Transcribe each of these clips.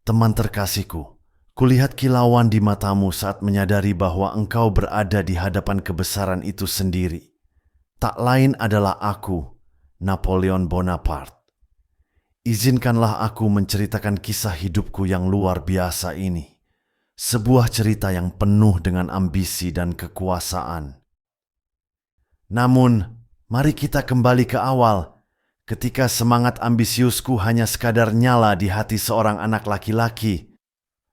Teman terkasihku, kulihat kilauan di matamu saat menyadari bahwa engkau berada di hadapan kebesaran itu sendiri. Tak lain adalah aku, Napoleon Bonaparte. Izinkanlah aku menceritakan kisah hidupku yang luar biasa ini. Sebuah cerita yang penuh dengan ambisi dan kekuasaan. Namun, mari kita kembali ke awal. Ketika semangat ambisiusku hanya sekadar nyala di hati seorang anak laki-laki,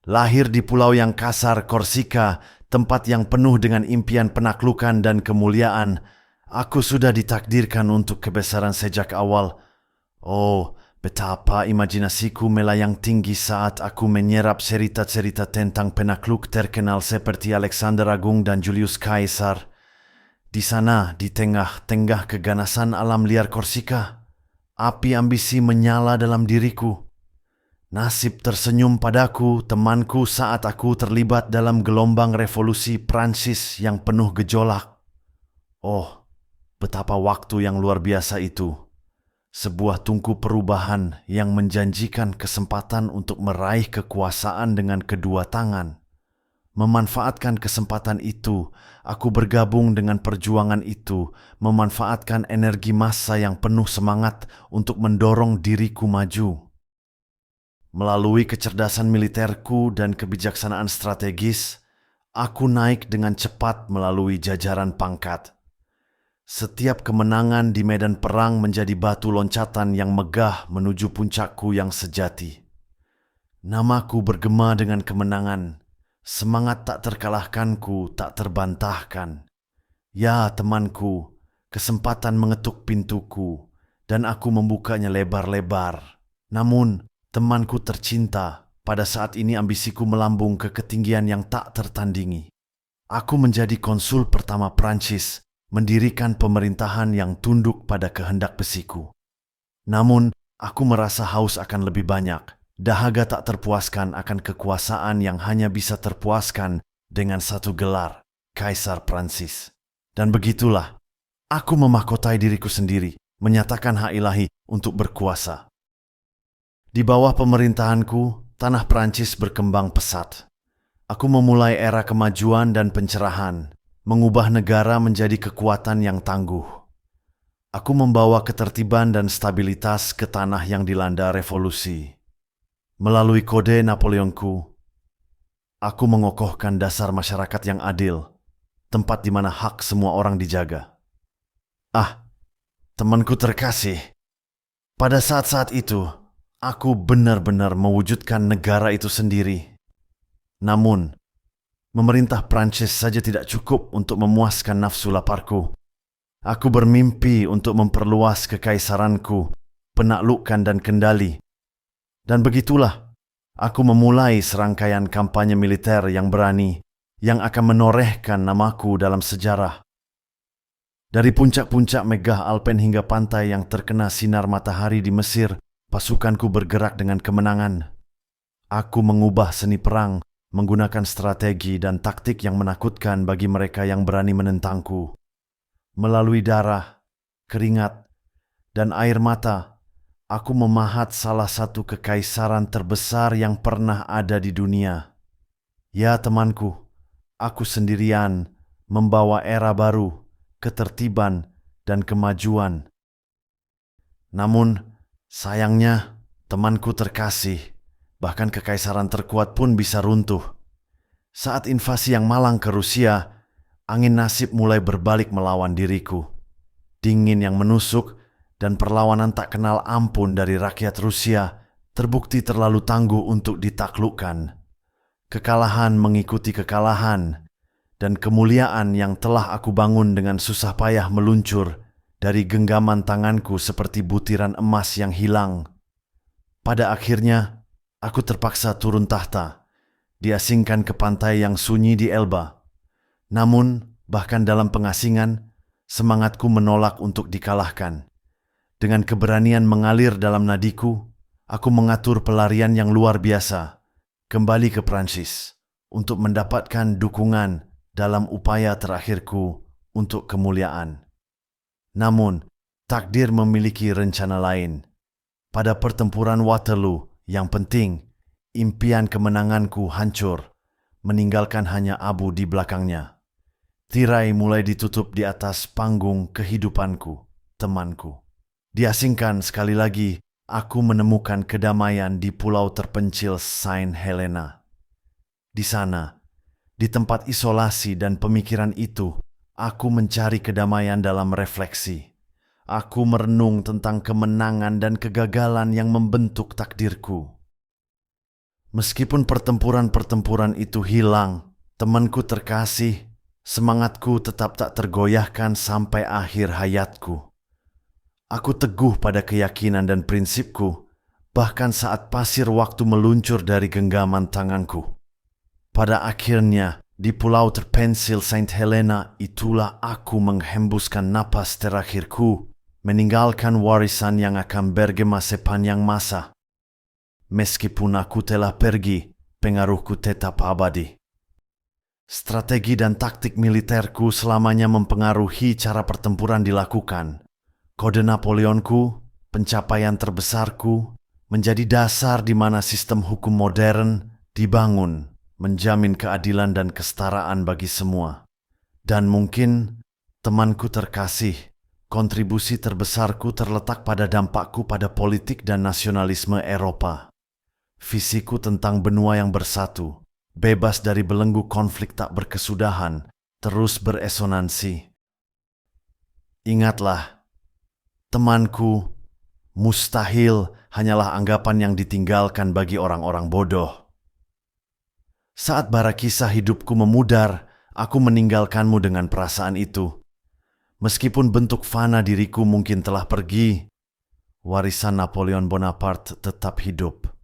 lahir di pulau yang kasar Korsika, tempat yang penuh dengan impian penaklukan dan kemuliaan, aku sudah ditakdirkan untuk kebesaran sejak awal. Oh, betapa imajinasiku melayang tinggi saat aku menyerap cerita-cerita tentang penakluk terkenal seperti Alexander Agung dan Julius Caesar. Di sana, di tengah-tengah keganasan alam liar Korsika, api ambisi menyala dalam diriku. Nasib tersenyum padaku, temanku, saat aku terlibat dalam gelombang revolusi Prancis yang penuh gejolak. Oh, betapa waktu yang luar biasa itu. Sebuah tungku perubahan yang menjanjikan kesempatan untuk meraih kekuasaan dengan kedua tangan. Memanfaatkan kesempatan itu, aku bergabung dengan perjuangan itu, memanfaatkan energi massa yang penuh semangat untuk mendorong diriku maju. Melalui kecerdasan militerku dan kebijaksanaan strategis, aku naik dengan cepat melalui jajaran pangkat. Setiap kemenangan di medan perang menjadi batu loncatan yang megah menuju puncakku yang sejati. Namaku bergema dengan kemenangan. Semangat tak terkalahkanku, tak terbantahkan. Ya temanku, kesempatan mengetuk pintuku, dan aku membukanya lebar-lebar. Namun, temanku tercinta, pada saat ini ambisiku melambung ke ketinggian yang tak tertandingi. Aku menjadi konsul pertama Prancis, mendirikan pemerintahan yang tunduk pada kehendak besiku. Namun, aku merasa haus akan lebih banyak. Dahaga tak terpuaskan akan kekuasaan yang hanya bisa terpuaskan dengan satu gelar, Kaisar Prancis. Dan begitulah, aku memahkotai diriku sendiri, menyatakan hak ilahi untuk berkuasa. Di bawah pemerintahanku, tanah Prancis berkembang pesat. Aku memulai era kemajuan dan pencerahan, mengubah negara menjadi kekuatan yang tangguh. Aku membawa ketertiban dan stabilitas ke tanah yang dilanda revolusi. Melalui kode Napoleonku, aku mengokohkan dasar masyarakat yang adil, tempat di mana hak semua orang dijaga. Ah, temanku terkasih, pada saat-saat itu, aku benar-benar mewujudkan negara itu sendiri. Namun, memerintah Prancis saja tidak cukup untuk memuaskan nafsu laparku. Aku bermimpi untuk memperluas kekaisaranku, penaklukan dan kendali. Dan begitulah, aku memulai serangkaian kampanye militer yang berani, yang akan menorehkan namaku dalam sejarah. Dari puncak-puncak megah Alpen hingga pantai yang terkena sinar matahari di Mesir, pasukanku bergerak dengan kemenangan. Aku mengubah seni perang, menggunakan strategi dan taktik yang menakutkan bagi mereka yang berani menentangku. Melalui darah, keringat, dan air mata, aku memahat salah satu kekaisaran terbesar yang pernah ada di dunia. Ya temanku, aku sendirian membawa era baru, ketertiban, dan kemajuan. Namun, sayangnya, temanku terkasih, bahkan kekaisaran terkuat pun bisa runtuh. Saat invasi yang malang ke Rusia, angin nasib mulai berbalik melawan diriku. Dingin yang menusuk dan perlawanan tak kenal ampun dari rakyat Rusia terbukti terlalu tangguh untuk ditaklukkan. Kekalahan mengikuti kekalahan, dan kemuliaan yang telah aku bangun dengan susah payah meluncur dari genggaman tanganku seperti butiran emas yang hilang. Pada akhirnya, aku terpaksa turun tahta, diasingkan ke pantai yang sunyi di Elba. Namun, bahkan dalam pengasingan, semangatku menolak untuk dikalahkan. Dengan keberanian mengalir dalam nadiku, aku mengatur pelarian yang luar biasa, kembali ke Prancis, untuk mendapatkan dukungan dalam upaya terakhirku untuk kemuliaan. Namun, takdir memiliki rencana lain. Pada pertempuran Waterloo, yang penting, impian kemenanganku hancur, meninggalkan hanya abu di belakangnya. Tirai mulai ditutup di atas panggung kehidupanku, temanku. Diasingkan sekali lagi, aku menemukan kedamaian di pulau terpencil Saint Helena. Di sana, di tempat isolasi dan pemikiran itu, aku mencari kedamaian dalam refleksi. Aku merenung tentang kemenangan dan kegagalan yang membentuk takdirku. Meskipun pertempuran-pertempuran itu hilang, temanku terkasih, semangatku tetap tak tergoyahkan sampai akhir hayatku. Aku teguh pada keyakinan dan prinsipku, bahkan saat pasir waktu meluncur dari genggaman tanganku. Pada akhirnya, di pulau terpencil Saint Helena itulah aku menghembuskan napas terakhirku, meninggalkan warisan yang akan bergema sepanjang masa. Meskipun aku telah pergi, pengaruhku tetap abadi. Strategi dan taktik militerku selamanya mempengaruhi cara pertempuran dilakukan. Kode Napoleonku, pencapaian terbesarku, menjadi dasar di mana sistem hukum modern dibangun, menjamin keadilan dan kesetaraan bagi semua. Dan mungkin, temanku terkasih, kontribusi terbesarku terletak pada dampakku pada politik dan nasionalisme Eropa. Visiku tentang benua yang bersatu, bebas dari belenggu konflik tak berkesudahan, terus beresonansi. Ingatlah, temanku, mustahil hanyalah anggapan yang ditinggalkan bagi orang-orang bodoh. Saat bara kisah hidupku memudar, aku meninggalkanmu dengan perasaan itu. Meskipun bentuk fana diriku mungkin telah pergi, warisan Napoleon Bonaparte tetap hidup.